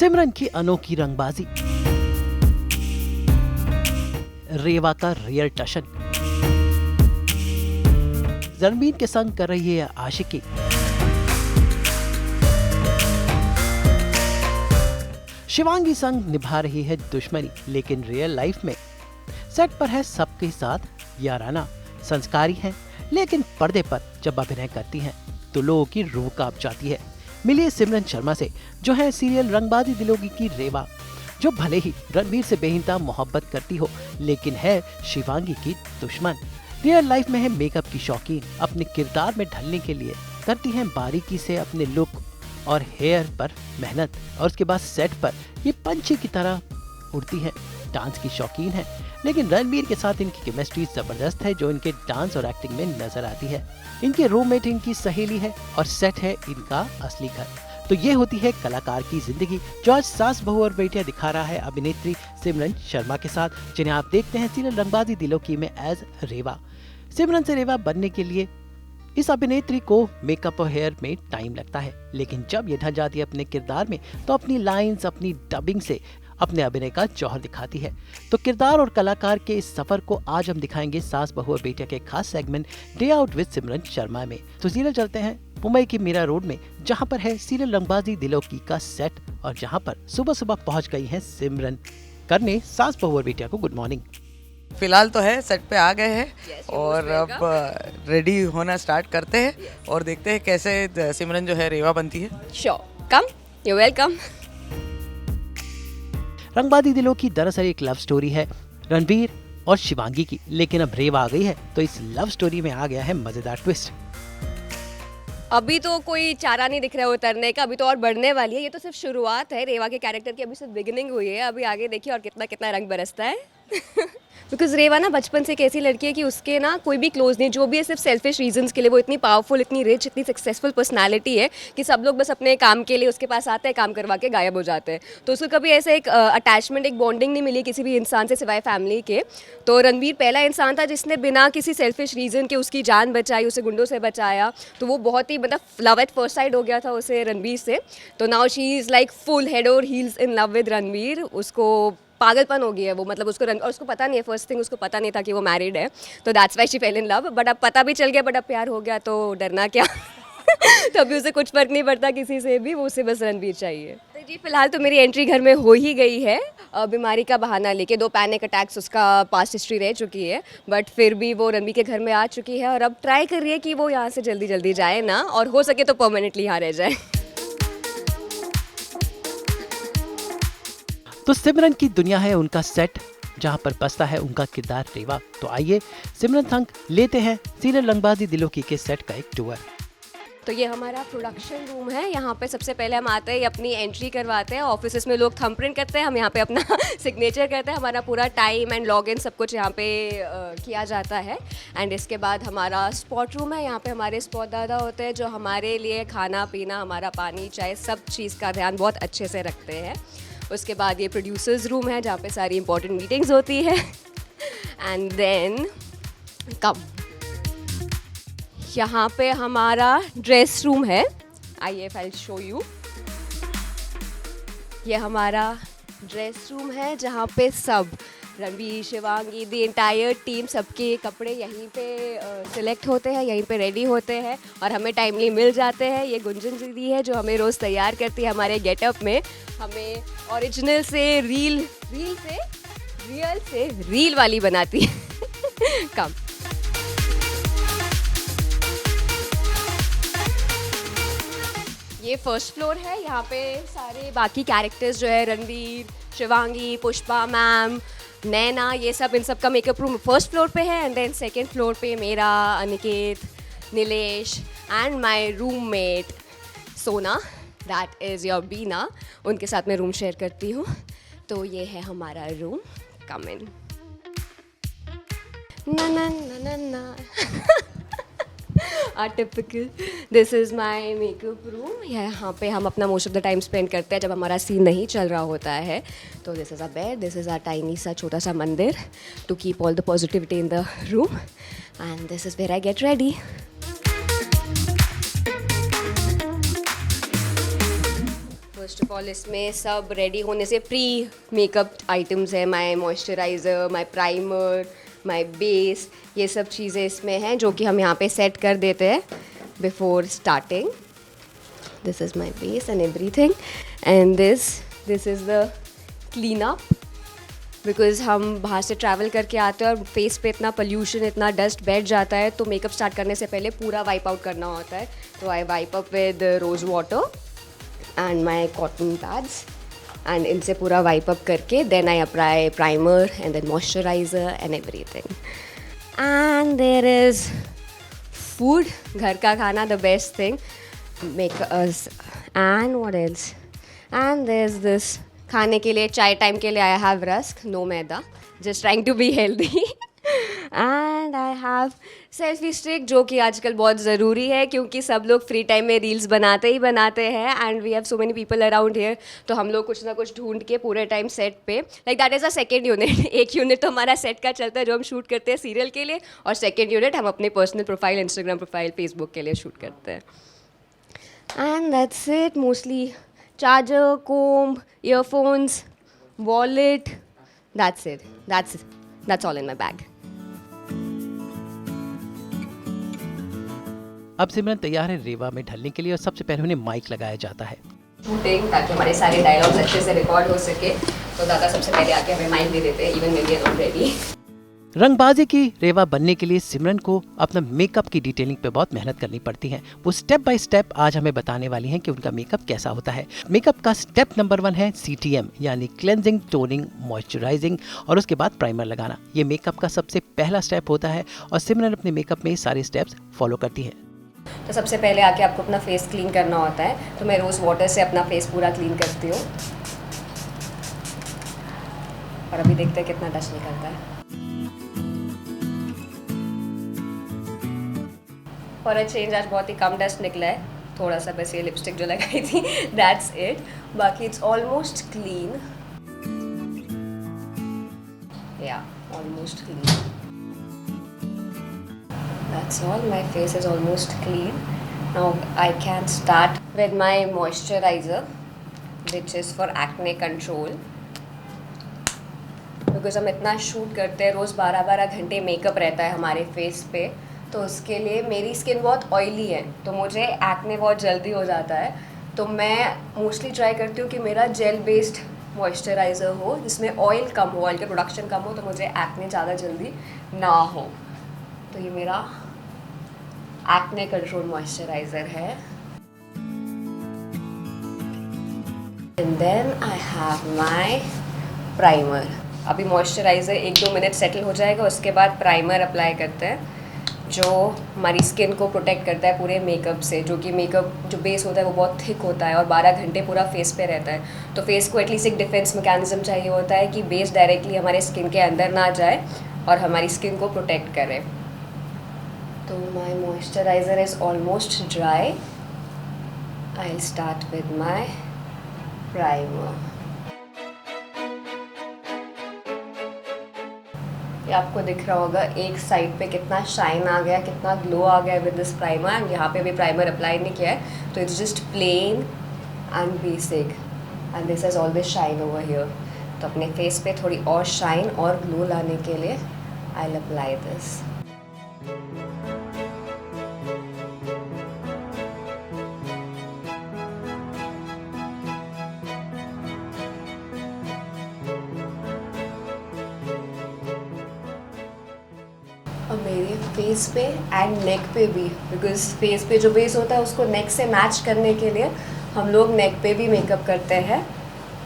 सिमरन की अनोखी रंगबाजी, रेवा का रियल टशन, रणबीर के संग कर रही है आशिकी, शिवांगी संग निभा रही है दुश्मनी, लेकिन रियल लाइफ में सेट पर है सबके साथ याराना, संस्कारी हैं, लेकिन पर्दे पर जब अभिनय करती हैं तो लोगों की रूह कांप जाती है। मिलिए सिमरन शर्मा से, जो है सीरियल रंगबाजी दिलों की रेवा, जो भले ही रणबीर से बेहिंता मोहब्बत करती हो, लेकिन है शिवांगी की दुश्मन। रियल लाइफ में है मेकअप की शौकीन, अपने किरदार में ढलने के लिए करती हैं बारीकी से अपने लुक और हेयर पर मेहनत, और उसके बाद सेट पर ये पंछी की तरह उड़ती है। डांस की शौकीन है, लेकिन रणबीर के साथ इनकी केमिस्ट्री जबरदस्त है, जो इनके डांस और एक्टिंग में नजर आती है। इनके रूममेट इनकी सहेली है और सेट है इनका असली घर। तो ये होती है कलाकार की जिंदगी, जो आज सास बहू और बेटियां दिखा रहा है अभिनेत्री सिमरन शर्मा के साथ, जिन्हें आप देखते हैं सीरियल रंगबाजी दिलों की में एज रेवा। सिमरन से रेवा बनने के लिए इस अभिनेत्री को मेकअप और हेयर में टाइम लगता है, लेकिन जब ये ढल जाती है अपने किरदार में तो अपनी लाइंस, अपनी डबिंग से अपने अभिनय का जौहर दिखाती है। तो किरदार और कलाकार के इस सफर को आज हम दिखाएंगे सास बहू और बेटिया के खास सेगमेंट डे आउट विद सिमरन शर्मा में। तो सीरियल चलते हैं मुंबई की मीरा रोड में, जहां पर है सीरियल रंगबाजी दिलों की का सेट, और जहां पर सुबह सुबह पहुंच गई हैं सिमरन करने सास बहू और बेटिया को गुड मॉर्निंग। फिलहाल तो है सेट पे आ गए हैं और अब रेडी होना स्टार्ट करते हैं और देखते हैं कैसे सिमरन जो है रेवा बनती है। Sure. Come. You're welcome. रंगबाजी दिलों की दरअसल एक लव स्टोरी है रणबीर और शिवांगी की, लेकिन अब रेवा आ गई है तो इस लव स्टोरी में आ गया है मजेदार ट्विस्ट। अभी तो कोई चारा नहीं दिख रहा है उतरने का, अभी तो और बढ़ने वाली है। ये तो सिर्फ शुरुआत है रेवा के कैरेक्टर की, अभी सिर्फ बिगिनिंग हुई है। अभी आगे देखिए और कितना कितना रंग बरसता है। बिकॉज रेवा ना बचपन से एक ऐसी लड़की है कि उसके ना कोई भी क्लोज नहीं, जो भी है सिर्फ सेल्फिश रीजंस के लिए। वो इतनी पावरफुल, इतनी रिच, इतनी सक्सेसफुल पर्सनालिटी है कि सब लोग बस अपने काम के लिए उसके पास आते हैं, काम करवा के गायब हो जाते हैं। तो उसको कभी ऐसे एक अटैचमेंट, एक बॉन्डिंग नहीं मिली किसी भी इंसान से सिवाय फैमिली के। तो रणबीर पहला इंसान था जिसने बिना किसी सेल्फिश रीज़न के उसकी जान बचाई, उसे गुंडों से बचाया। तो वो बहुत ही मतलब लव एट फर्स्ट साइड हो गया था उसे रणबीर से। तो now she is like full head over heels in love with Ranbir. उसको पागलपन हो गई है वो, मतलब उसको और उसको पता नहीं है, फर्स्ट थिंग उसको पता नहीं था कि वो मैरिड है। तो that's why she fail in love. But अब पता भी चल गया, बट अब प्यार हो गया तो डरना क्या। तो अभी उसे कुछ फर्क नहीं पड़ता किसी से भी, वो उसे बस रणबीर चाहिए। तो जी फिलहाल तो मेरी एंट्री घर में हो ही गई है, बीमारी का बहाना लेके। 2 पैनिक अटैक्स उसका पास्ट हिस्ट्री रह चुकी है, बट फिर भी वो रणबीर के घर में आ चुकी है और अब ट्राई कर रही है कि वो यहाँ से जल्दी जल्दी जाए ना, और हो सके तो परमानेंटली यहाँ रह जाए। तो सिमरन की दुनिया है उनका सेट, जहां पर बसता है उनका किरदार रेवा। तो आइए सिमरन संग लेते हैं सीरियल रंगबाजी दिलों की के सेट का एक टूर। तो ये हमारा प्रोडक्शन रूम है। यहाँ पे सबसे पहले हम आते हैं, अपनी एंट्री करवाते हैं। ऑफिस में लोग थंब प्रिंट करते हैं, हम यहाँ पे अपना सिग्नेचर करते हैं। हमारा पूरा टाइम एंड लॉगिन सब कुछ यहाँ पे किया जाता है। एंड इसके बाद हमारा स्पॉट रूम है। यहाँ पे हमारे स्पॉट दादा होते हैं जो हमारे लिए खाना पीना, हमारा पानी, चाय, सब चीज़ का ध्यान बहुत अच्छे से रखते हैं। उसके बाद ये प्रोड्यूसर्स रूम है जहाँ पे सारी इंपॉर्टेंट मीटिंग्स होती है। एंड देन कम यहाँ पे हमारा ड्रेस रूम है। आइए आई विल शो यू। ये हमारा ड्रेस रूम है जहाँ पे सब Ranbir, Shivangi, the entire team, सबके कपड़े यहीं पे सिलेक्ट होते हैं, यहीं पे रेडी होते हैं और हमें टाइमली मिल जाते हैं। ये गुंजन दीदी है जो हमें रोज़ तैयार करती है हमारे गेटअप में, हमें ओरिजिनल से रियल से रील वाली बनाती है। कम ये फर्स्ट फ्लोर है। यहाँ पे सारे बाकी कैरेक्टर्स जो है रणबीर, शिवांगी, पुष्पा मैम, नैना, ये सब, इन सब का मेकअप रूम फर्स्ट फ्लोर पे है। एंड देन सेकंड फ्लोर पे मेरा, Aniket, Nilesh and my roommate सोना, दैट इज़ योर बीना, उनके साथ मैं रूम शेयर करती हूँ। तो ये है हमारा रूम। कम इन। ना ना ना ना ना। Typical. This is my makeup room. यहाँ पे हम अपना most of the time spend करते हैं जब हमारा सीन नहीं चल रहा होता है। तो this is a bed, this is a tiny सा छोटा सा मंदिर to keep all the positivity in the room. And this is where I get ready. First of all इसमें सब रेडी होने से प्री मेकअप आइटम्स है, my moisturiser, my primer, my base, ये सब चीज़ें इसमें हैं जो कि हम यहाँ पे सेट कर देते हैं before starting. This is my base and everything and this is the clean up. Because हम बाहर से ट्रैवल करके आते हैं और फेस पे इतना पोल्यूशन, इतना डस्ट बैठ जाता है, तो मेकअप स्टार्ट करने से पहले पूरा वाइप आउट करना होता है. तो I wipe up with rose water and my cotton pads and इनसे पूरा वाइप अप करके then I apply primer and then moisturiser and everything. And there is food, घर का खाना, the best thing. And what else, and there is this खाने के लिए, चाय टाइम के लिए I have rusk, no maida, just trying to be healthy. And I have selfie stick जो कि आजकल बहुत ज़रूरी है क्योंकि सब लोग फ्री टाइम में रील्स बनाते ही बनाते हैं and we have so many people around here. तो हम लोग कुछ ना कुछ ढूंढ के पूरे टाइम सेट पे, like that is a second unit. एक यूनिट तो हमारा सेट का चलता है जो हम शूट करते हैं सीरियल के लिए, और सेकेंड यूनिट हम अपने personal profile, Instagram profile, Facebook के लिए शूट करते हैं. And that's it. Mostly charger, comb, earphones, wallet, that's it. That's all in my bag. अब सिमरन तैयार है रेवा में ढलने के लिए और सबसे पहले उन्हें माइक लगाया जाता है. शूटिंग ताकि हमारे सारे डायलॉग्स अच्छे से रिकॉर्ड हो सके, तो दादा सबसे पहले आके हमें माइक दे देते हैं, even maybe not ready. Rangbaazi की रेवा बनने के लिए सिमरन को अपना मेकअप की डिटेलिंग पे बहुत मेहनत करनी पड़ती है. वो स्टेप बाय स्टेप आज हमें बताने वाली हैं कि उनका मेकअप कैसा होता है. मेकअप का स्टेप नंबर 1 है CTM यानी क्लेंजिंग, टोनिंग, मॉइस्चराइजिंग और उसके बाद प्राइमर लगाना. ये मेकअप का सबसे पहला स्टेप होता है और सिमरन अपने मेकअप में सारे स्टेप्स फॉलो करती है. तो सबसे पहले आके आपको अपना फेस क्लीन करना होता है, तो मैं रोज़ वाटर से अपना फेस पूरा क्लीन करती हूँ. और अभी देखते हैं कितना डस्ट निकलता है. फॉर अ चेंज आज बहुत ही कम डस्ट निकला है, थोड़ा सा बस ये लिपस्टिक जो लगाई थी, दैट्स इट. बाकी इट्स ऑलमोस्ट क्लीन, या almost clean. That's all. My face is almost clean. Now I can start with my moisturiser which is for acne control. Because हम इतना शूट करते हैं, रोज़ 12-12 घंटे मेकअप रहता है हमारे फेस पे, तो उसके लिए मेरी स्किन बहुत ऑयली है, तो मुझे एक्ने बहुत जल्दी हो जाता है. तो मैं मोस्टली ट्राई करती हूँ कि मेरा जेल बेस्ड मॉइस्चराइज़र हो जिसमें ऑयल कम हो, ऑयल का प्रोडक्शन कम हो, तो मुझे एक्ने ज़्यादा जल्दी ना हो. तो ये मेरा एक्ने कंट्रोल मॉइस्चराइज़र है. And then I have my primer. अभी मॉइस्चराइज़र 1-2 मिनट सेटल हो जाएगा, उसके बाद प्राइमर अप्लाई करते हैं जो हमारी स्किन को प्रोटेक्ट करता है पूरे मेकअप से. जो कि मेकअप जो बेस होता है वो बहुत थिक होता है और 12 घंटे पूरा फेस पे रहता है, तो फेस को एटलीस्ट एक डिफेंस मैकेनिज्म चाहिए होता है कि बेस डायरेक्टली हमारे स्किन के अंदर ना जाए और हमारी स्किन को प्रोटेक्ट करे. तो my moisturiser is almost dry. I will start with my primer. ये आपको दिख रहा होगा एक साइड पे कितना शाइन आ गया, कितना ग्लो आ गया विद दिस प्राइमर. एंड यहाँ पे भी प्राइमर अप्लाई नहीं किया है, तो it's just plain and basic and this has all this shine over here. तो अपने फेस पे थोड़ी और शाइन और ग्लो लाने के लिए आई विल अप्लाई दिस. और मेरे फेस पे एंड नेक पे भी, बिकॉज फेस पे जो बेस होता है उसको नेक से मैच करने के लिए हम लोग नेक पे भी मेकअप करते हैं.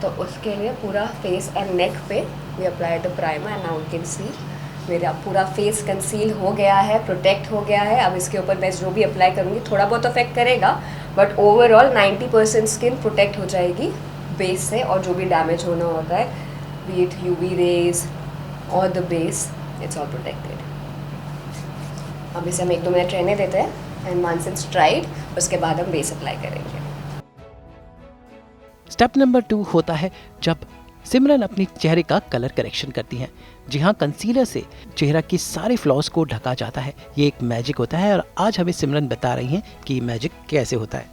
तो उसके लिए पूरा फेस एंड नेक पे we apply the primer. And now you can see मेरा पूरा फेस कंसील हो गया है, प्रोटेक्ट हो गया है. अब इसके ऊपर मैं जो भी अप्लाई करूँगी थोड़ा बहुत अफेक्ट करेगा, बट ओवरऑल 90% स्किन प्रोटेक्ट हो जाएगी बेस से. और जो भी डैमेज होना होता है, बी इट UV रेज और the base, it's all protected. अब इसे हम 1-2 मिनट रहने देते हैं एंड वंस इट्स ड्राइड उसके बाद हम बेस अप्लाई करेंगे. स्टेप नंबर 2 होता है जब सिमरन अपने चेहरे का कलर करेक्शन करती हैं. जी हाँ, कंसीलर से चेहरा की सारे फ्लॉज को ढका जाता है. ये एक मैजिक होता है और आज हमें सिमरन बता रही हैं कि मैजिक कैसे होता है.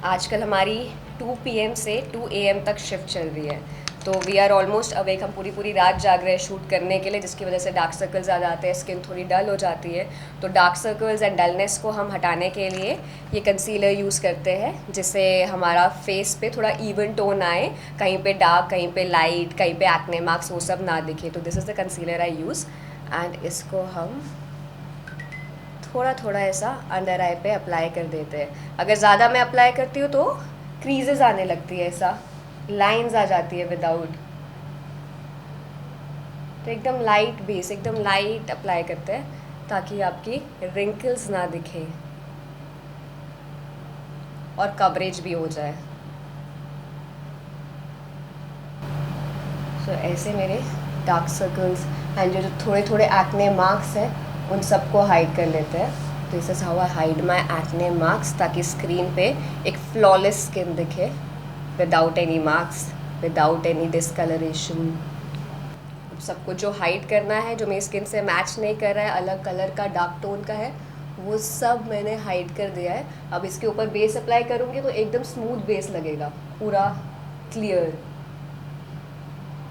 आजकल हमारी 2 PM से 2 AM तक शिफ्ट चल रही है, तो वी आर ऑलमोस्ट अवेक। हम पूरी पूरी रात जाग रहे हैं शूट करने के लिए, जिसकी वजह से डार्क सर्कल्स ज़्यादा आते हैं, स्किन थोड़ी डल हो जाती है। तो डार्क सर्कल्स एंड डलनेस को हम हटाने के लिए ये कंसीलर यूज़ करते हैं, जिससे हमारा फेस पे थोड़ा इवन टोन आए, कहीं पे डार्क, कहीं पे लाइट, कहीं पे एक्ने मार्क्स वो सब ना दिखे। तो this is the concealer I use, and इसको हम थोड़ा थोड़ा ऐसा अंडर आई पे अप्लाई कर देते हैं। अगर ज़्यादा मैं अप्लाई करती हूँ तो क्रीजेस आने लगती है, ऐसा लाइंस आ जाती है विदाउट। तो एकदम लाइट बेस, एकदम लाइट अप्लाई करते हैं ताकि आपकी रिंकल्स ना दिखे और कवरेज भी हो जाए। सो ऐसे मेरे डार्क सर्कल्स एंड जो थोड़े थोड़े एक्ने मार्क्स हैं उन सबको हाइड कर लेते हैं। This is how I hide my acne marks, ताकि स्क्रीन पे एक फ्लॉलेस स्किन दिखे, without any marks, without any discolouration. सबको जो हाइड करना है, जो मेरी स्किन से मैच नहीं कर रहा है, अलग कलर का, डार्क टोन का है, वो सब मैंने हाइड कर दिया है। अब इसके ऊपर बेस अप्लाई करूँगी तो एकदम स्मूथ बेस लगेगा, पूरा क्लियर।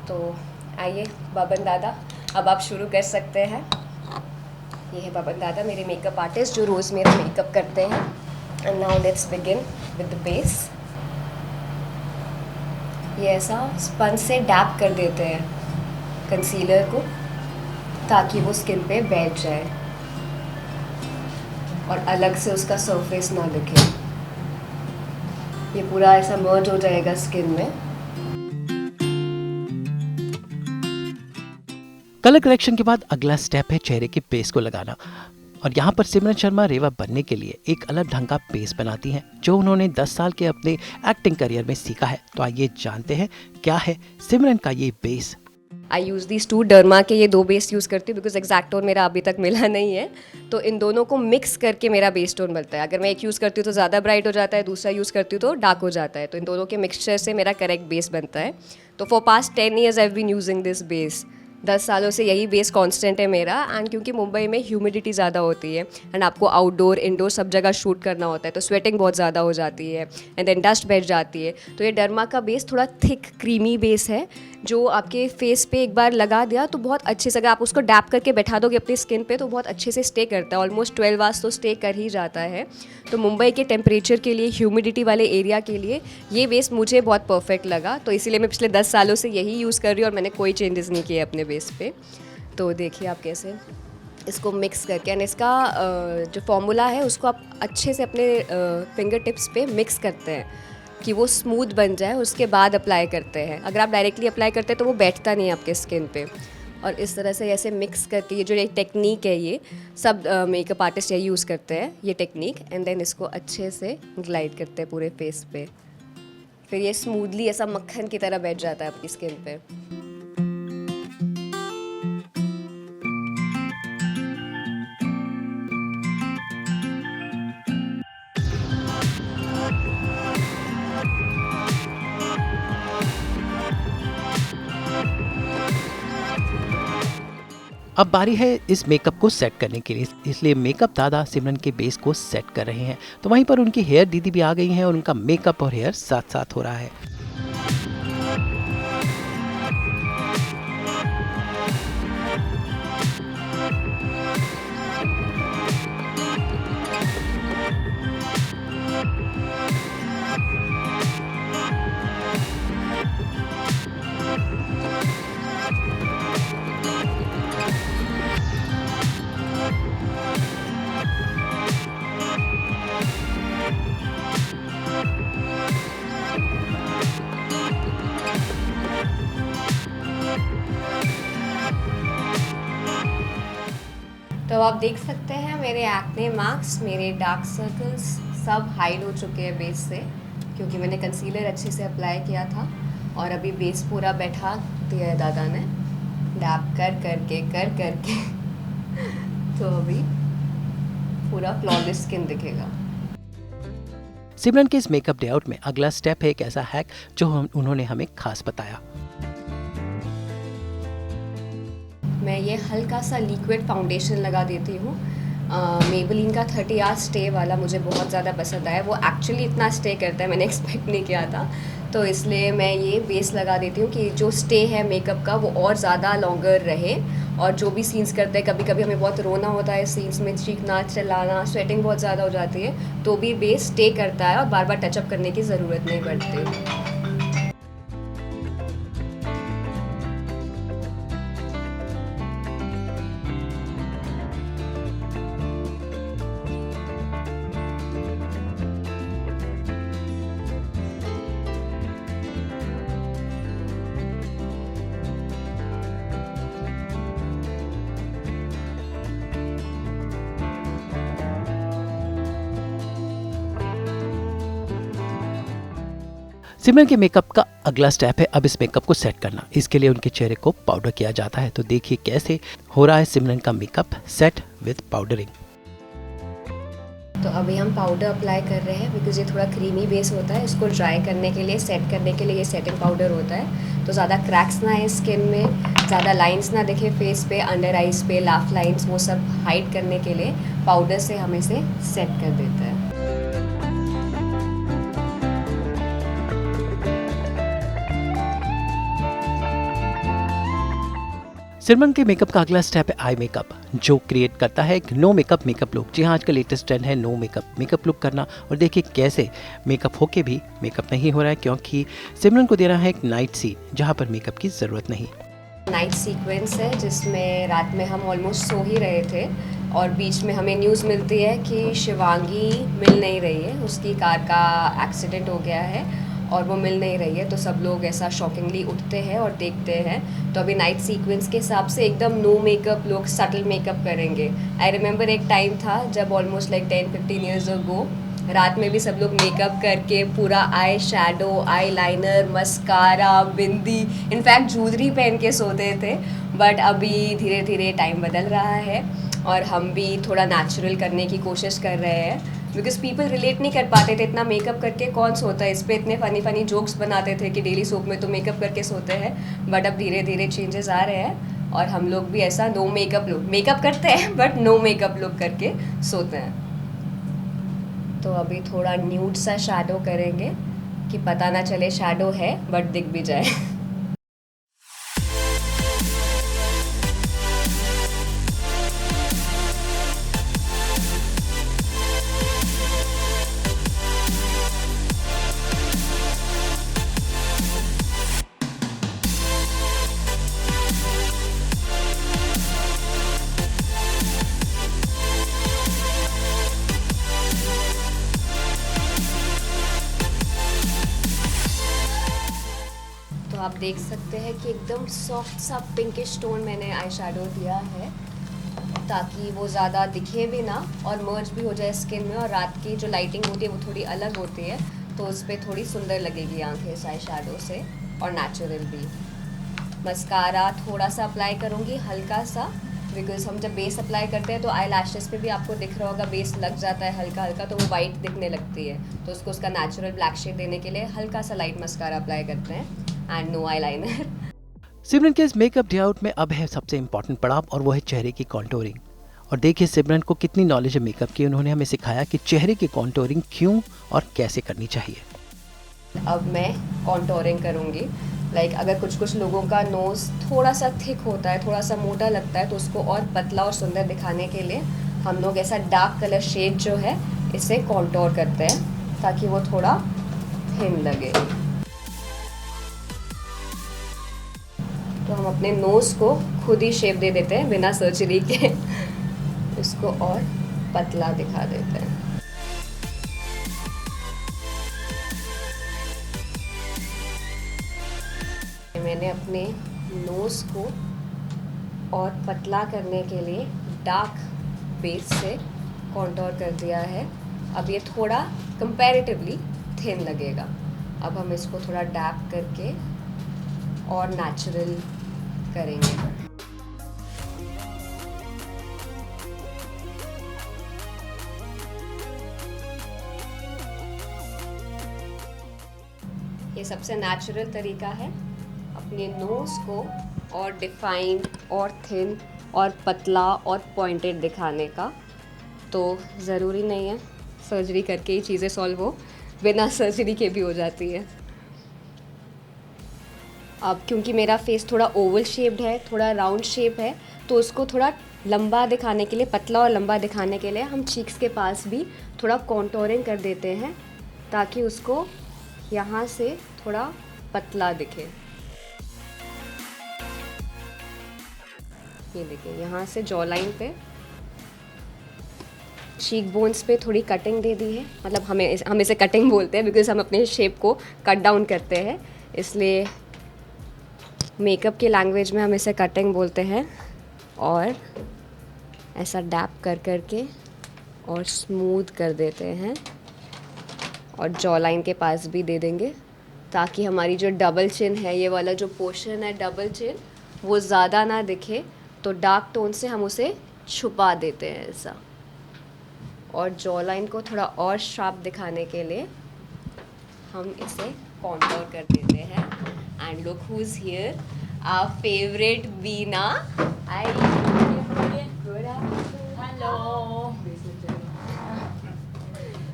तो आइए बबन दादा, अब आप शुरू कर सकते हैं। ये है बबन दादा, मेरे मेकअप आर्टिस्ट जो रोज़ मेरा मेकअप करते हैं। And now let's begin with the base. ये ऐसा स्पंज से डैप कर देते हैं कंसीलर को, ताकि वो स्किन पे बैठ जाए और अलग से उसका सरफेस ना दिखे। ये पूरा ऐसा मर्ज हो जाएगा स्किन में। कलर करेक्शन के बाद अगला स्टेप है चेहरे के बेस को लगाना, और यहाँ पर सिमरन शर्मा रेवा बनने के लिए एक अलग ढंग का बेस बनाती हैं, जो उन्होंने 10 साल के अपने एक्टिंग करियर में सीखा है। तो आइए जानते हैं क्या है सिमरन का ये base. I use these 2 derma के ये 2 बेस यूज़ करती हूँ, बिकॉज एग्जैक्ट टोन मेरा अभी तक मिला नहीं है। तो इन दोनों को मिक्स करके मेरा बेस टोन बनता है। अगर मैं एक यूज़ करती हूँ तो ज़्यादा ब्राइट हो जाता है, दूसरा यूज़ करती हूँ तो डार्क हो जाता है। तो इन दोनों के मिक्सचर से मेरा करेक्ट बेस बनता है। तो for past 10 years I have been using this base. 10 सालों से यही बेस कांस्टेंट है मेरा। एंड क्योंकि मुंबई में ह्यूमिडिटी ज़्यादा होती है एंड आपको आउटडोर इंडोर सब जगह शूट करना होता है, तो स्वेटिंग बहुत ज़्यादा हो जाती है एंड देन डस्ट बैठ जाती है। तो ये डर्मा का बेस थोड़ा थिक क्रीमी बेस है, जो आपके फेस पे एक बार लगा दिया तो बहुत अच्छे से, अगर आप उसको डैप करके बैठा दोगे अपनी स्किन पे तो बहुत अच्छे से स्टे करता है। ऑलमोस्ट 12 आवर्स तो स्टे कर ही जाता है। तो मुंबई के टेम्परेचर के लिए, ह्यूमिडिटी वाले एरिया के लिए ये बेस मुझे बहुत परफेक्ट लगा। तो इसीलिए मैं पिछले 10 सालों से यही यूज़ कर रही हूँ और मैंने कोई चेंजेस नहीं किए अपने बेस पे। तो देखिए आप कैसे इसको मिक्स करके, एंड इसका जो फॉर्मूला है उसको आप अच्छे से अपने फिंगर टिप्स पे मिक्स करते हैं कि वो स्मूथ बन जाए, उसके बाद अप्लाई करते हैं। अगर आप डायरेक्टली अप्लाई करते हैं तो वो बैठता नहीं है आपके स्किन पे। और इस तरह से ऐसे मिक्स करके, ये जो एक टेक्निक है, ये सब मेकअप आर्टिस्ट यही यूज़ करते हैं ये टेक्निक। एंड देन इसको अच्छे से ग्लाइड करते हैं पूरे फेस पे, फिर ये स्मूथली ऐसा मक्खन की तरह बैठ जाता है आपकी स्किन पे। अब बारी है इस मेकअप को सेट करने के लिए, इसलिए मेकअप दादा सिमरन के बेस को सेट कर रहे हैं। तो वहीं पर उनकी हेयर दीदी भी आ गई हैं और उनका मेकअप और हेयर साथ साथ हो रहा है। तो आप देख सकते हैं मेरे एक्ने मार्क्स, मेरे डार्क सर्कल्स सब हाइड हो चुके हैं बेस से, क्योंकि मैंने कंसीलर अच्छे से अप्लाई किया था। और अभी बेस पूरा बैठा दिया है दादा ने, डैप कर करके तो अभी पूरा फ्लॉलेस स्किन दिखेगा। सिमरन के इस मेकअप डे आउट में अगला स्टेप है एक ऐसा हैक जो उन्होंने हमें खास बताया। मैं ये हल्का सा लिक्विड फाउंडेशन लगा देती हूँ मेबलिन का 30 आवर स्टे वाला मुझे बहुत ज़्यादा पसंद आया। वो एक्चुअली इतना स्टे करता है, मैंने एक्सपेक्ट नहीं किया था। तो इसलिए मैं ये बेस लगा देती हूँ कि जो स्टे है मेकअप का वो और ज़्यादा लॉन्गर रहे। और जो भी सीन्स करते हैं, कभी कभी हमें बहुत रोना होता है सीन्स में, चीखना चिल्लाना, स्वेटिंग बहुत ज़्यादा हो जाती है, तो भी बेस स्टे करता है और बार बार टचअप करने की ज़रूरत नहीं पड़ती। सिमरन के मेकअप का अगला स्टेप है अब इस मेकअप को सेट करना। इसके लिए उनके चेहरे को पाउडर किया जाता है। तो देखिए कैसे हो रहा है सिमरन का मेकअप सेट विद पाउडरिंग। तो अभी हम पाउडर अप्लाई कर रहे हैं बिकॉज ये थोड़ा क्रीमी बेस होता है। इसको ड्राई करने के लिए, सेट करने के लिए ये सेटिंग पाउडर होता है। तो ज़्यादा क्रैक्स ना आए स्किन में, ज़्यादा लाइंस ना दिखे फेस पे, अंडर आइज पे, लाफ लाइंस, वो सब हाइड करने के लिए पाउडर से हम इसे सेट कर देते हैं। सिमरन के मेकअप का अगला स्टेप है आई मेकअप, जो क्रिएट करता है एक नो मेकअप मेकअप लुक। जी हाँ, आज का लेटेस्ट ट्रेंड है नो मेकअप लुक करना। और देखिए कैसे मेकअप होके भी मेकअप नहीं हो रहा है, क्योंकि सिमरन को दे रहा है एक नाइट सीन जहाँ पर मेकअप की ज़रूरत नहीं। नाइट सीक्वेंस है जिसमें रात में हम ऑलमोस्ट सो ही रहे थे और बीच में हमें न्यूज़ मिलती है कि शिवांगी मिल नहीं रही है, उसकी कार का एक्सीडेंट हो गया है और वो मिल नहीं रही है। तो सब लोग ऐसा शॉकिंगली उठते हैं और देखते हैं। तो अभी नाइट सीक्वेंस के हिसाब से एकदम नो मेकअप लोग सटल मेकअप करेंगे। आई रिमेंबर एक टाइम था जब ऑलमोस्ट लाइक 10-15 ईयर्स अगो रात में भी सब लोग मेकअप करके पूरा eye shadow, eyeliner, mascara, bindi, in fact jewellery पहन के सोते थे। बट अभी धीरे धीरे टाइम बदल रहा है और हम भी थोड़ा नेचुरल करने की कोशिश कर रहे हैं बिकॉज पीपल रिलेट नहीं कर पाते थे इतना मेकअप करके कौन सोता है। इस पर इतने फ़नी जोक्स बनाते थे कि डेली सोप में तो मेकअप करके सोते हैं। बट अब धीरे धीरे चेंजेस आ रहे हैं और हम लोग भी ऐसा नो मेकअप लुक, मेकअप करते हैं बट नो मेकअप लुक करके सोते हैं। तो अभी थोड़ा न्यूड सा शैडो करेंगे कि पता ना चले शैडो है बट दिख भी जाए। आप देख सकते हैं कि एकदम सॉफ्ट सा पिंकिश टोन मैंने आई शैडो दिया है ताकि वो ज़्यादा दिखे भी ना और मर्ज भी हो जाए स्किन में। और रात की जो लाइटिंग होती है वो थोड़ी अलग होती है तो उस पर थोड़ी सुंदर लगेगी आंखें इस आई शैडो से और नेचुरल भी। मस्कारा थोड़ा सा अप्लाई करूँगी हल्का सा बिकॉज हम जब बेस अप्लाई करते हैं तो आई लैशेस पे भी आपको दिख रहा होगा बेस लग जाता है हल्का हल्का, तो वो वाइट दिखने लगती है। तो उसको उसका नेचुरल ब्लैक शेड देने के लिए हल्का सा लाइट मस्कारा अप्लाई करते हैं एंड नो आईलाइनर। सिमरन के इस मेकअप डे आउट में अब है सबसे इम्पोर्टेंट पड़ाव और वो है चेहरे की कॉन्टोरिंग। और देखिए सिमरन को कितनी नॉलेज है मेकअप की, उन्होंने हमें सिखाया कि चेहरे की कॉन्टोरिंग क्यों और कैसे करनी चाहिए। अब मैं कॉन्टोरिंग करूँगी। लाइक अगर कुछ लोगों का नोज़ थोड़ा सा थिक होता है, थोड़ा सा मोटा लगता है, तो उसको और पतला और सुंदर दिखाने के लिए हम लोग ऐसा डार्क कलर शेड जो है इसे कॉन्टोर करते हैं ताकि वो थोड़ा थिन लगे। तो हम अपने नोज़ को खुद ही शेप दे देते हैं बिना सर्जरी के, इसको और पतला दिखा देते हैं। मैंने अपने नोज़ को और पतला करने के लिए डार्क बेस से कॉन्टोर कर दिया है। अब ये थोड़ा कंपैरेटिवली थिन लगेगा। अब हम इसको थोड़ा डैप करके और नेचुरल करेंगे। ये सबसे नेचुरल तरीका है अपने नोज़ को और डिफाइन और थिन और पतला और पॉइंटेड दिखाने का। तो ज़रूरी नहीं है सर्जरी करके ही चीज़ें सॉल्व हो, बिना सर्जरी के भी हो जाती है। अब क्योंकि मेरा फेस थोड़ा ओवल शेप्ड है, थोड़ा राउंड शेप है, तो उसको थोड़ा लंबा दिखाने के लिए, पतला और लंबा दिखाने के लिए हम चीक्स के पास भी थोड़ा कॉन्टोरिंग कर देते हैं, ताकि उसको यहाँ से थोड़ा पतला दिखे। ये देखिए, यहाँ से जॉ लाइन पे, चीक बोन्स पे थोड़ी कटिंग दे दी है। मतलब हम इसे कटिंग बोलते हैं बिकॉज हम अपने शेप को कट डाउन करते हैं, इसलिए मेकअप की लैंग्वेज में हम इसे कटिंग बोलते हैं। और ऐसा डैप कर करके और स्मूथ कर देते हैं, और जॉ लाइन के पास भी दे देंगे, ताकि हमारी जो डबल चिन है, ये वाला जो पोर्शन है डबल चिन, वो ज़्यादा ना दिखे। तो डार्क टोन से हम उसे छुपा देते हैं ऐसा। और जॉ लाइन को थोड़ा और शार्प दिखाने के लिए हम इसे कॉन्टोर कर देते हैं। And look who is here, our favourite Beena. Hi, hello.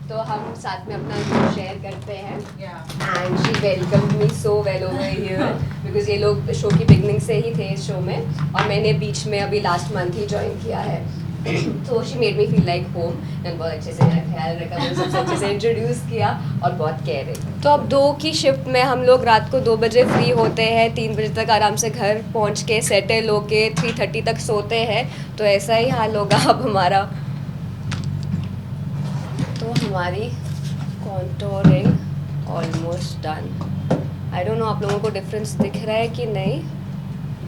तो हम साथ में अपना शेयर करते हैं, and she welcomed me so well over here, because ये लोग शो की बिगनिंग से ही थे इस शो में, और मैंने बीच में अभी लास्ट मंथ ही ज्वाइन किया है। तो she made me feel like home, and बहुत अच्छे से मेरा ख्याल रखा, मुझे सबसे अच्छे से इंट्रोड्यूस किया, और बहुत केयरिंग। तो अब 2 की शिफ्ट में हम लोग रात को 2 बजे फ्री होते हैं, 3 बजे तक आराम से घर पहुंच के सेटल होके 3:30 तक सोते हैं। तो ऐसा ही हाल होगा अब हमारा। तो हमारी contouring almost done. I don't know आप लोगों को डिफरेंस दिख रहा है कि नहीं,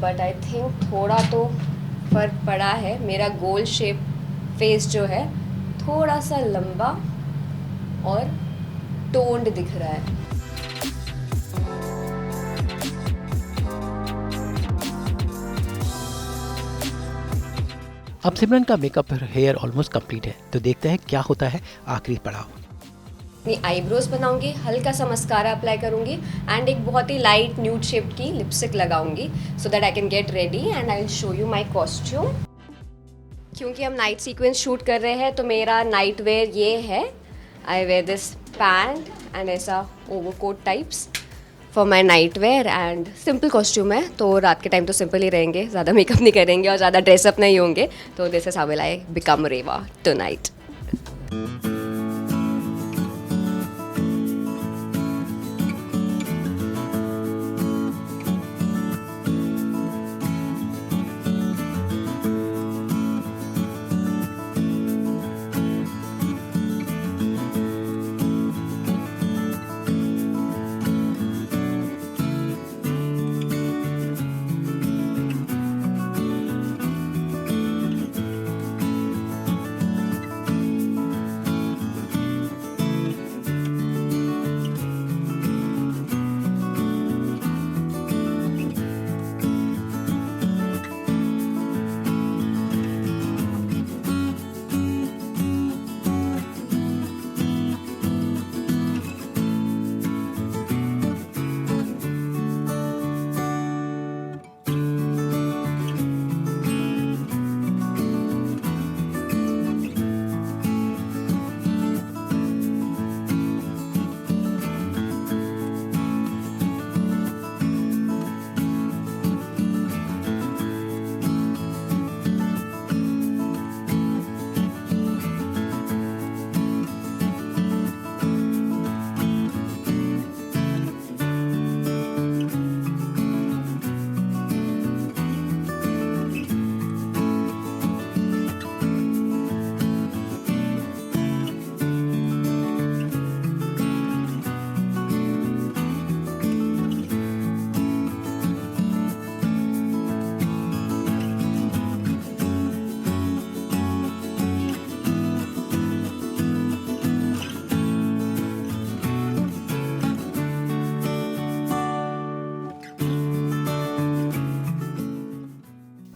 बट आई थिंक थोड़ा तो फ़र्क पड़ा है। मेरा गोल शेप फेस जो है थोड़ा सा लंबा और टोन्ड दिख रहा है। अब सिमरन का मेकअप हेयर ऑलमोस्ट कंप्लीट है, तो देखते हैं क्या होता है आखिरी पड़ाव। अपनी आईब्रोज बनाऊंगी, हल्का सा मस्कारा अप्लाई करूंगी, एंड एक बहुत ही लाइट न्यूड शेप की लिपस्टिक लगाऊंगी, so that I can get ready and I will show you my costume. क्योंकि हम नाइट सीक्वेंस शूट कर रहे हैं, तो मेरा नाइट वेयर ये है। आई वेयर दिस पैंट एंड ऐसा overcoat types for my night where, and simple costume है, तो रात के टाइम तो सिंपल ही रहेंगे, ज़्यादा मेकअप नहीं करेंगे और ज़्यादा ड्रेसअप नहीं होंगे। तो this is how will I become Reva tonight.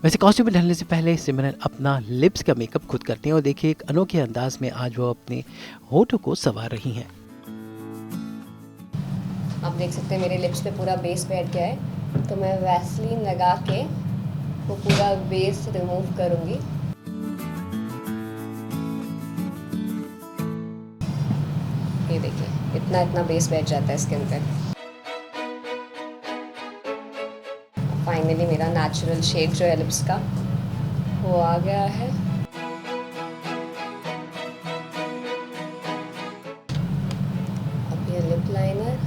वैसे कॉस्ट्यूम में ढलने से पहले सिमरन अपना लिप्स का मेकअप खुद करते हैं, और देखिए एक अनोखे अंदाज में आज वो अपने होठों को संवार रही हैं। आप देख सकते हैं मेरे लिप्स पे पूरा बेस बैठ गया है, तो मैं वैसलीन लगा के वो पूरा बेस रिमूव करूँगी। इतना इतना बेस बैठ जाता है स्किन पे। फाइनली मेरा नेचुरल शेड जो है लिप्स का वो आ गया है। अब ये लिप लाइनर,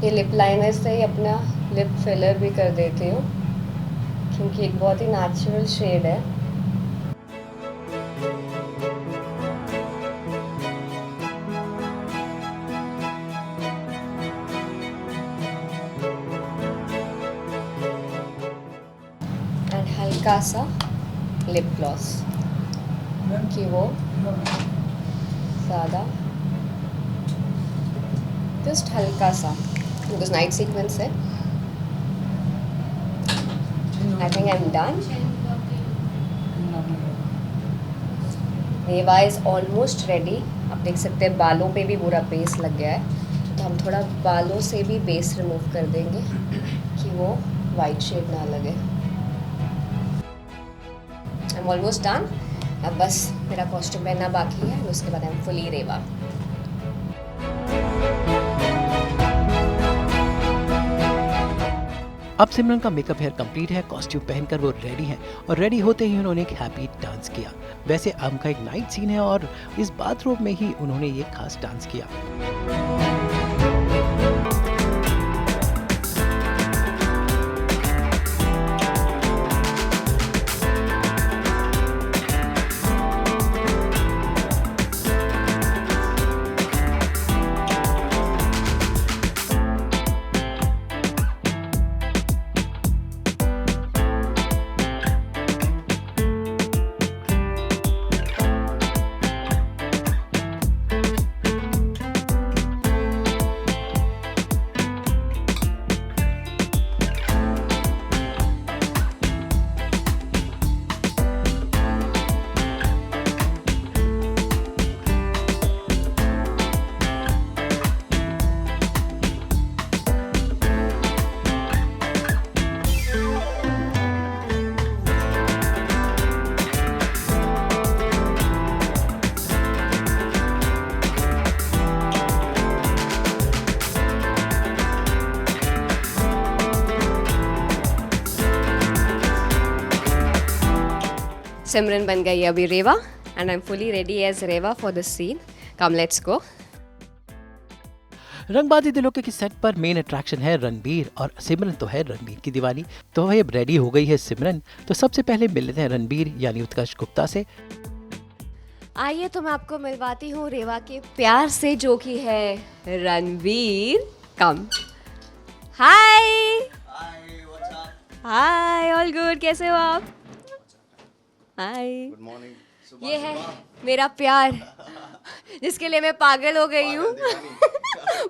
ये लिप लाइनर से ही अपना लिप फिलर भी कर देती हूँ क्योंकि एक बहुत ही नेचुरल शेड है। एंड हल्का सा लिप ग्लॉस कि वो ज़्यादा, जस्ट हल्का सा, बिकॉज नाइट सीक्वेंस है। I think I am done. Reva is almost ready. आप देख सकते हैं बालों पे भी पूरा बेस लग गया है, तो हम थोड़ा बालों से भी बेस रिमूव कर देंगे कि वो वाइट शेड ना लगे। I am almost done. अब बस मेरा कॉस्ट्यूम पहनना बाकी है, उसके बाद आई एम फुली रेवा। अब सिमरन का मेकअप हेयर कंप्लीट है, कॉस्ट्यूम पहनकर वो रेडी हैं और रेडी होते ही उन्होंने एक हैप्पी डांस किया। वैसे अब का एक नाइट सीन है और इस बाथरूम में ही उन्होंने ये खास डांस किया। सिमरन बन गई है अभी Reva and I am fully ready as Reva for this scene. Come let's go. Rangbaazi दिलों के सेट पर मेन अट्रैक्शन है रणबीर और सिमरन तो है रणबीर की दीवानी। तो वह अब रेडी हो गई है सिमरन, तो सबसे पहले मिल लेते हैं रणबीर यानी उत्कर्ष गुप्ता से। आइए तो मैं आपको मिलवाती हूँ रेवा के प्यार से जो कि है रणबीर। कम। हाय हाय, ऑल गुड, कैसे हो आप? हाय, गुड मॉर्निंग। ये है मेरा प्यार जिसके लिए मैं पागल हो गई हूँ।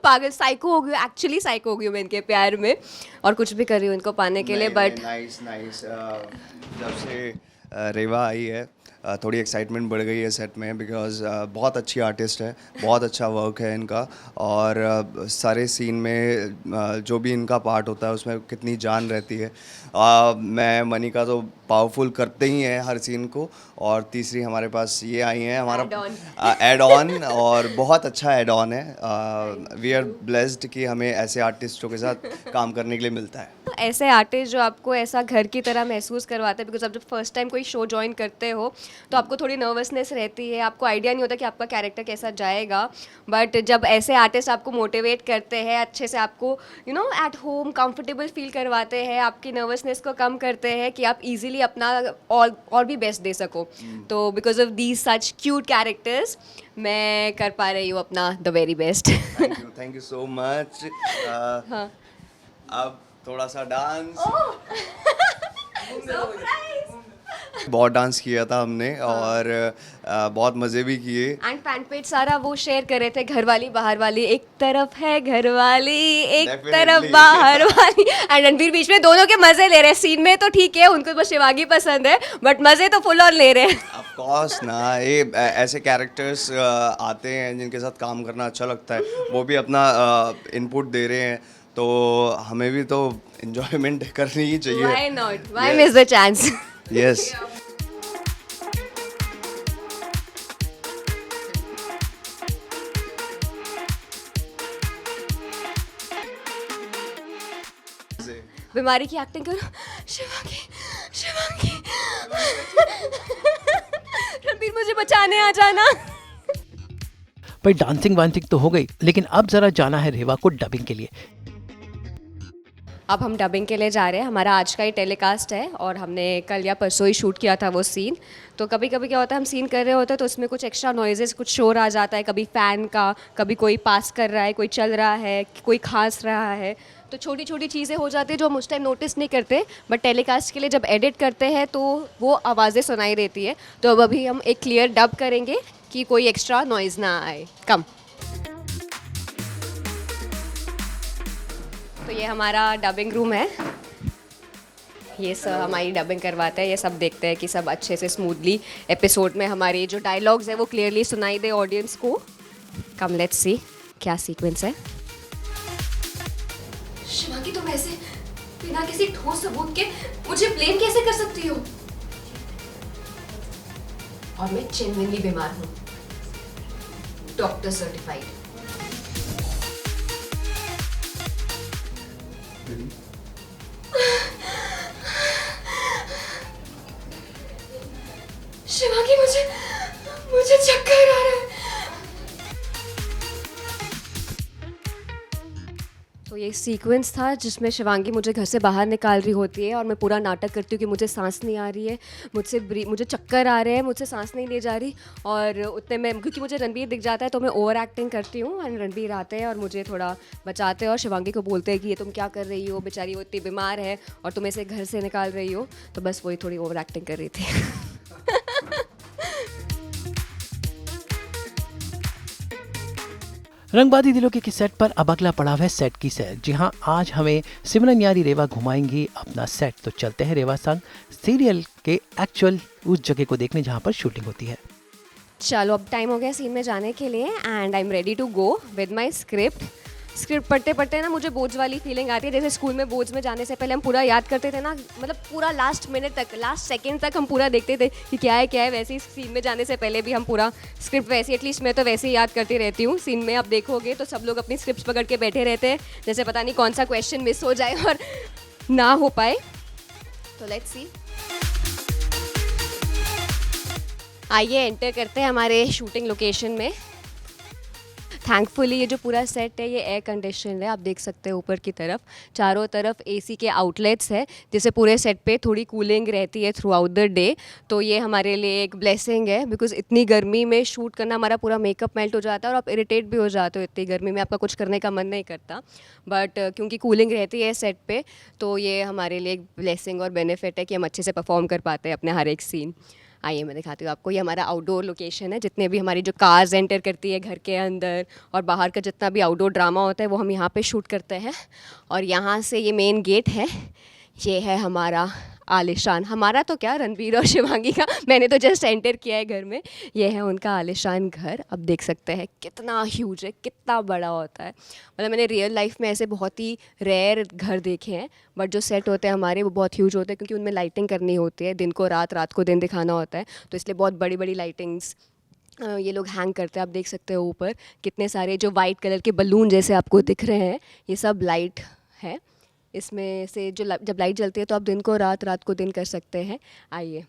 पागल, साइको हो गई, एक्चुअली साइको हो गई हूँ मैं इनके प्यार में, और कुछ भी कर रही हूँ इनको पाने के लिए। बट नाइस नाइस, जब से रेवा आई है थोड़ी एक्साइटमेंट बढ़ गई है सेट में, बिकॉज बहुत अच्छी आर्टिस्ट है, बहुत अच्छा वर्क है इनका, और सारे सीन में जो भी इनका पार्ट होता है उसमें कितनी जान रहती है। मैं मनिका तो पावरफुल करते ही हैं हर सीन को, और तीसरी हमारे पास ये आई हैं हमारा एड ऑन, और बहुत अच्छा एड ऑन है। वी आर ब्लेस्ड कि हमें ऐसे आर्टिस्टों के साथ काम करने के लिए मिलता है। ऐसे आर्टिस्ट जो आपको ऐसा घर की तरह महसूस करवाते हैं, बिकॉज आप जब फर्स्ट टाइम कोई शो ज्वाइन करते हो तो आपको थोड़ी नर्वसनेस रहती है, आपको आइडिया नहीं होता कि आपका कैरेक्टर कैसा जाएगा। बट जब ऐसे आर्टिस्ट आपको मोटिवेट करते हैं, अच्छे से आपको एट होम कंफर्टेबल फील करवाते हैं, आपकी नर्वसनेस को कम करते हैं कि आप इजीली अपना और भी बेस्ट दे सको। तो because of these such cute characters मैं कर पा रही हूँ अपना the very best. Thank you so much. अब थोड़ा सा डांस। बहुत डांस किया था हमने, और बहुत मज़े भी किए। एंड फैन पेज सारा वो शेयर कर रहे थे, घर वाली बाहर वाली, एक तरफ है घर वाली, एक तरफ बाहर वाली, एंड रणबीर बीच में, दोनों के मजे ले रहे हैं। सीन में तो ठीक है, उनको बस शिवांगी पसंद है, बट मजे तो फुल ऑन ले रहे हैं। ऑफ कोर्स ना, ये ऐसे कैरेक्टर्स आते हैं जिनके साथ काम करना अच्छा लगता है, वो भी अपना इनपुट दे रहे हैं, तो हमें भी तो एंजॉयमेंट करनी ही चाहिए. Why not? Why miss the chance? Yes. बीमारी की एक्टिंग करो. शिवांगी, शिवांगी. रणबीर मुझे बचाने आ जाना. भाई डांसिंग वांसिंग तो हो गई, लेकिन अब जरा जाना है रेवा को डबिंग के लिए. अब हम डबिंग के लिए जा रहे हैं. हमारा आज का ही टेलीकास्ट है और हमने कल या परसों ही शूट किया था वो सीन. तो कभी कभी क्या होता है, हम सीन कर रहे होते हैं तो उसमें कुछ एक्स्ट्रा नॉइजेस, कुछ शोर आ जाता है. कभी फ़ैन का, कभी कोई पास कर रहा है, कोई चल रहा है, कोई खांस रहा है. तो छोटी छोटी चीज़ें हो जाती है जो हम उस टाइम नोटिस नहीं करते, बट टेलीकास्ट के लिए जब एडिट करते हैं तो वो आवाज़ें सुनाई देती है. तो अब अभी हम एक क्लियर डब करेंगे कि कोई एक्स्ट्रा नॉइज़ ना आए. कम. तो ये हमारा डबिंग रूम है. ये सब हमारी डबिंग करवाते हैं. ये सब देखते हैं कि सब अच्छे से स्मूथली एपिसोड में हमारे जो डायलॉग्स है वो क्लियरली सुनाई दे ऑडियंस को. कम लेट्स सी क्या सीक्वेंस है. शिवांगी, तुम ऐसे बिना किसी ठोस सबूत के मुझे ब्लेम कैसे कर सकती हो? और मैं जेन्युइनली बीमार हूँ, डॉक्टर सर्टिफाइड. शिवांगी, मुझे चक्कर आ रहा है. तो ये सीक्वेंस था जिसमें शिवांगी मुझे घर से बाहर निकाल रही होती है और मैं पूरा नाटक करती हूँ कि मुझे सांस नहीं आ रही है, मुझे चक्कर आ रहे हैं, मुझसे सांस नहीं ले जा रही. और उतने में क्योंकि मुझे रणबीर दिख जाता है तो मैं ओवर एक्टिंग करती हूँ एंड रणबीर आते हैं और मुझे थोड़ा बचाते हैं और शिवांगी को बोलते हैं कि ये तुम क्या कर रही हो, बेचारी वो इतनी बीमार है और तुम इसे घर से निकाल रही हो. तो बस वही थोड़ी ओवर एक्टिंग कर रही थी. रंगबादी दिलों के सेट पर अब अगला पड़ाव है सेट की सैर. जी हाँ, आज हमें सिमरन यारी रेवा घुमाएंगी अपना सेट. तो चलते हैं रेवा संग सीरियल के एक्चुअल उस जगह को देखने जहाँ पर शूटिंग होती है. चलो अब टाइम हो गया सीन में जाने के लिए and I am ready to go with my script. पढ़ते पढ़ते ना मुझे बोझ वाली फीलिंग आती है. जैसे स्कूल में बोझ में जाने से पहले हम पूरा याद करते थे ना, मतलब पूरा लास्ट मिनट तक, लास्ट सेकंड तक हम पूरा देखते थे कि क्या है. वैसे ही सीन में जाने से पहले भी हम पूरा स्क्रिप्ट वैसे, एटलीस्ट मैं तो वैसे ही याद करती रहती हूँ. सीन में आप देखोगे तो सब लोग अपनी स्क्रिप्ट पकड़ के बैठे रहते हैं, जैसे पता नहीं कौन सा क्वेश्चन मिस हो जाए और ना हो पाए. तो लेट्स सी. आइए एंटर करते हैं हमारे शूटिंग लोकेशन में. थैंकफुली ये जो पूरा सेट है ये एयर कंडीशन है. आप देख सकते हैं ऊपर की तरफ चारों तरफ एसी के आउटलेट्स है, जिससे पूरे सेट पे थोड़ी कूलिंग रहती है थ्रू आउट द डे. तो ये हमारे लिए एक ब्लेसिंग है, बिकॉज इतनी गर्मी में शूट करना, हमारा पूरा मेकअप मेल्ट हो जाता है और आप इरिटेट भी हो जाते हो इतनी गर्मी में, आपका कुछ करने का मन नहीं करता. बट क्योंकि कूलिंग रहती है सेट पे तो ये हमारे लिए एक ब्लेसिंग और बेनिफिट है कि हम अच्छे से परफॉर्म कर पाते हैं अपने हर एक सीन. आइए मैं दिखाती हूँ आपको. ये हमारा आउटडोर लोकेशन है. जितने भी हमारी जो कार्स एंटर करती है घर के अंदर और बाहर का जितना भी आउटडोर ड्रामा होता है वो हम यहाँ पे शूट करते हैं. और यहाँ से ये मेन गेट है. ये है हमारा आलिशान, हमारा तो क्या, रणबीर और शिवांगी का, मैंने तो जस्ट एंटर किया है घर में. ये है उनका आलिशान घर. अब देख सकते हैं कितना ह्यूज है, कितना बड़ा होता है. मतलब मैंने रियल लाइफ में ऐसे बहुत ही रेयर घर देखे हैं, बट जो सेट होते हैं हमारे वो बहुत ह्यूज होते हैं क्योंकि उनमें लाइटिंग करनी होती है. दिन को रात, रात को दिन दिखाना होता है, तो इसलिए बहुत बड़ी बड़ी लाइटिंग्स ये लोग हैंग करते हैं. आप देख सकते हो ऊपर कितने सारे जो वाइट कलर के बलून जैसे आपको दिख रहे हैं, ये सब लाइट है. इसमें से जो जब लाइट जलती है तो आप दिन को रात, रात को दिन कर सकते हैं. आइए.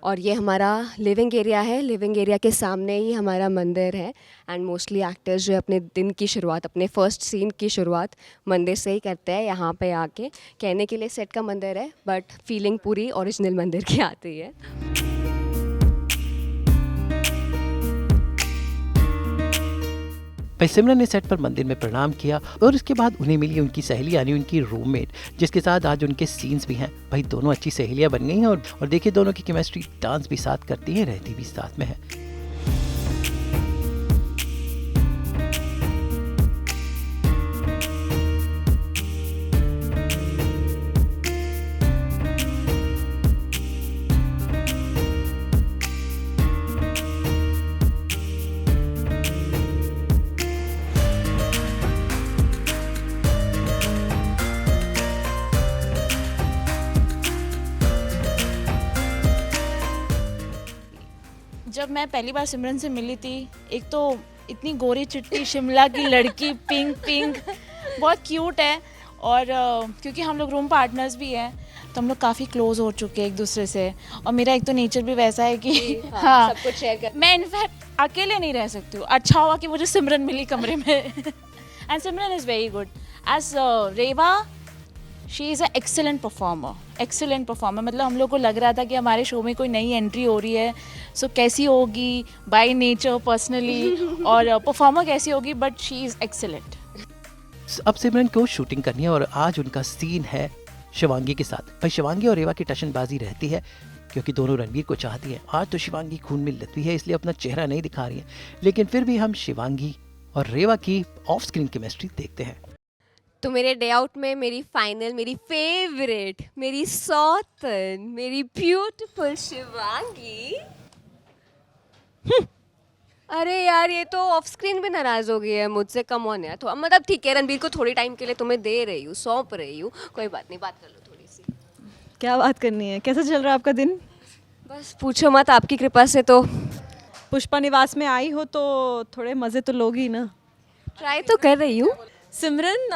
और ये हमारा लिविंग एरिया है. लिविंग एरिया के सामने ही हमारा मंदिर है एंड मोस्टली एक्टर्स जो अपने दिन की शुरुआत, अपने फर्स्ट सीन की शुरुआत मंदिर से ही करते हैं. यहाँ पे आके कहने के लिए सेट का मंदिर है, बट फीलिंग पूरी ओरिजिनल मंदिर की आती है. भाई सिमरन ने सेट पर मंदिर में प्रणाम किया और उसके बाद उन्हें मिली उनकी सहेली यानी उनकी रूममेट, जिसके साथ आज उनके सीन्स भी हैं. भाई दोनों अच्छी सहेलियां बन गई हैं और देखिए दोनों की केमिस्ट्री डांस भी साथ करती है, रहती भी साथ में है. जब मैं पहली बार सिमरन से मिली थी, एक तो इतनी गोरी चिट्टी शिमला की लड़की, पिंक पिंक, बहुत क्यूट है। और क्योंकि हम लोग रूम पार्टनर्स भी हैं तो हम लोग काफ़ी क्लोज हो चुके हैं एक दूसरे से। और मेरा एक तो नेचर भी वैसा है कि हाँ, सब कुछ शेयर कर। मैं इनफैक्ट अकेले नहीं रह सकती हूँ। अच्छा हुआ कि मुझे सिमरन मिली कमरे में। And Simran is very good as Reva. She is a excellent performer. मतलब हम लोग को लग रहा था कि हमारे शो में कोई नई एंट्री हो रही है, सो कैसी होगी बाय नेचर, पर्सनली, और परफॉर्मर कैसी होगी, बट शी इज़ एक्सेलेंट। अब सिमरन को शूटिंग करनी है और आज उनका सीन है शिवांगी के साथ। भाई शिवांगी और रेवा की टशनबाजी रहती है क्योंकि दोनों रणवीर को चाहती हैं। आज तो शिवांगी खून में लथी है इसलिए अपना चेहरा नहीं दिखा रही है, लेकिन फिर भी हम शिवांगी और रेवा की ऑफ स्क्रीन केमिस्ट्री देखते हैं। तो मेरे डे आउट में मेरी फाइनल, मेरी फेवरेट, मेरी सौतन, मेरी ब्यूटीफुल शिवांगी। अरे यार, ये तो ऑफ स्क्रीन भी नाराज हो गई है मुझसे। कम ऑन यार, तो मतलब ठीक है, रणबीर को थोड़ी टाइम के लिए तुम्हें दे रही हूँ, सौंप रही हूँ, कोई बात नहीं, बात कर लो थोड़ी सी। क्या बात करनी है? कैसा चल रहा है आपका दिन? बस पूछो मत, आपकी कृपा से तो पुष्पा निवास में आई हो तो थोड़े मज़े तो लोगी ना। ट्राई तो कर रही हूँ। सिमरन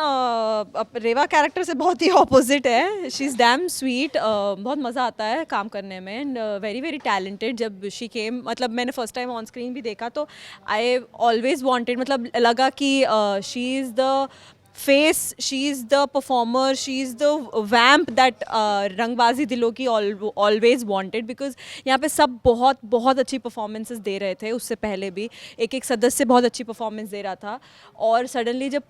रेवा कैरेक्टर से बहुत ही ऑपोजिट है। She is dam sweet. बहुत मज़ा आता है काम करने में एंड वेरी वेरी टैलेंटेड। जब शी केम, मतलब मैंने फर्स्ट टाइम ऑन स्क्रीन भी देखा तो आई ऑलवेज वांटेड, मतलब लगा कि she is the face, she is the performer, she is the vamp that Rangbaazi दिलों की ऑलवेज वांटेड। बिकॉज यहाँ पे सब बहुत बहुत अच्छी परफॉर्मेंसेस दे रहे थे। उससे पहले भी एक एक सदस्य बहुत अच्छी परफॉर्मेंस दे रहा था, और सडनली जब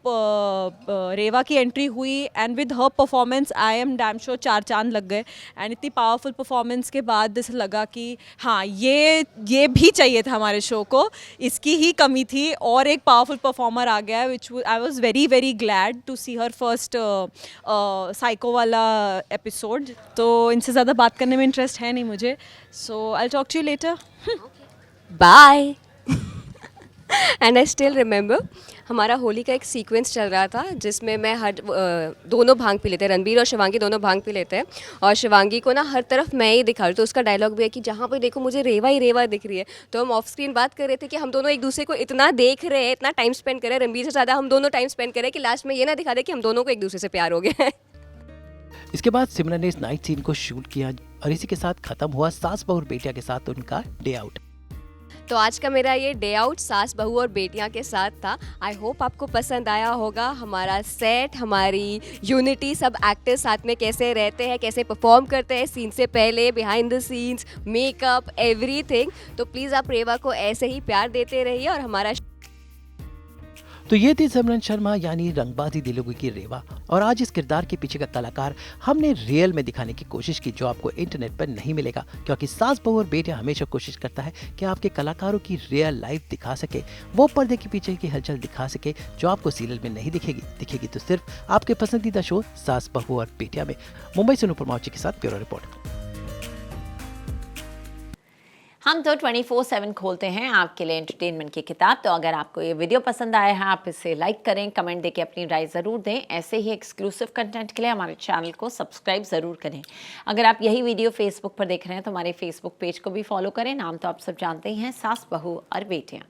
रेवा की एंट्री हुई and with her performance I am damn sure 4 चांद लग गए। एंड इतनी पावरफुल परफॉर्मेंस के बाद जैसे लगा कि हाँ, ये भी चाहिए था हमारे शो को, इसकी ही कमी थी और एक पावरफुल परफॉर्मर आ गया, which I was very very glad to see her first psycho वाला एपिसोड। तो इनसे ज़्यादा बात करने में इंटरेस्ट है नहीं मुझे, so I talk to you later. Bye. And I still remember, हमारा होली का एक सीक्वेंस चल रहा था जिसमें मैं दोनों भांग पी लेते हैं, रणबीर और शिवांगी दोनों भांग पी लेते हैं, और शिवांगी को ना हर तरफ मैं ही दिखा रही हूँ। तो उसका डायलॉग भी है कि जहाँ पर देखो मुझे रेवा ही रेवा दिख रही है। तो हम ऑफ स्क्रीन बात कर रहे थे कि हम दोनों एक दूसरे को इतना देख रहे हैं, इतना टाइम स्पेंड कर रहे हैं, रणबीर से ज़्यादा हम दोनों टाइम स्पेंड कर रहे हैं कि लास्ट में ये ना दिखा दे कि हम दोनों को एक दूसरे से प्यार हो गया है। इसके बाद सिमरन ने इस नाइट सीन को शूट किया और इसी के साथ खत्म हुआ सास बहू और बेटिया के साथ उनका डे आउट। तो आज का मेरा ये डे आउट सास बहू और बेटियां के साथ था। आई होप आपको पसंद आया होगा। हमारा सेट, हमारी यूनिटी, सब एक्टर्स साथ में कैसे रहते हैं, कैसे परफॉर्म करते हैं, सीन से पहले, behind the scenes, makeup, everything. तो प्लीज़ आप रेवा को ऐसे ही प्यार देते रहिए। और हमारा तो ये थी सिमरन शर्मा यानी रंगबाजी दिलों की रेवा, और आज इस किरदार के पीछे का कलाकार हमने रियल में दिखाने की कोशिश की, जो आपको इंटरनेट पर नहीं मिलेगा, क्योंकि सास बहू और बेटियां हमेशा कोशिश करता है कि आपके कलाकारों की रियल लाइफ दिखा सके, वो पर्दे के पीछे की हलचल दिखा सके जो आपको सीरियल में नहीं दिखेगी तो सिर्फ आपके पसंदीदा शो सास बहू और बेटियां में। मुंबई से अनुपमा के साथ ब्यूरो रिपोर्ट। हम तो 24/7 खोलते हैं आपके लिए एंटरटेनमेंट की किताब। तो अगर आपको ये वीडियो पसंद आया है, आप इसे लाइक करें, कमेंट देके अपनी राय ज़रूर दें। ऐसे ही एक्सक्लूसिव कंटेंट के लिए हमारे चैनल को सब्सक्राइब ज़रूर करें। अगर आप यही वीडियो फेसबुक पर देख रहे हैं तो हमारे फेसबुक पेज को भी फॉलो करें। नाम तो आप सब जानते ही हैं, सास बहू और बेटियाँ।